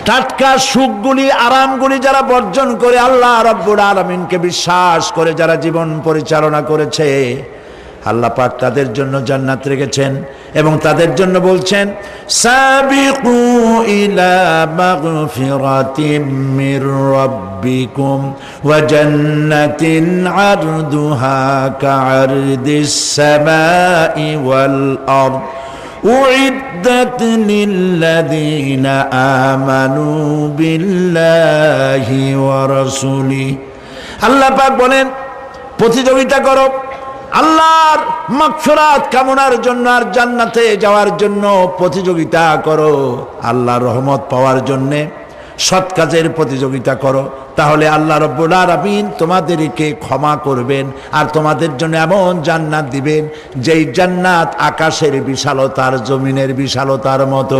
টাটকা সুখগুলি আরামগুলি যারা বর্জন করে আল্লাহ রাব্বুল আলামিনকে বিশ্বাস করে যারা জীবন পরিচালনা করেছে, আল্লাহ পাক তাদের জন্য জান্নাত রেখেছেন এবং তাদের জন্য বলছেন সাবিকু ইলা মাগফিরাতিম মির রাব্বিকুম ওয়া জান্নাতিন আরদুহা কাআরদিস সামাই ওয়াল আরদ উইদ্দাত লিল্লাযীনা আমানু বিল্লাহি ওয়া রাসূলিহি। আল্লাহ পাক বলেন প্রতিযোগিতা করো আল্লাহর মাগফিরাত কামনার জন্য আর জান্নাতে যাওয়ার জন্য প্রতিযোগিতা করো, আল্লাহর রহমত পাওয়ার জন্য সৎ কাজের প্রতিযোগিতা করো, তাহলে আল্লাহ রাব্বুল আলামিন তোমাদেরকে ক্ষমা করবেন আর তোমাদের জন্য এমন জান্নাত দিবেন যেই জান্নাত আকাশের বিশালতার জমিনের বিশালতার মতো।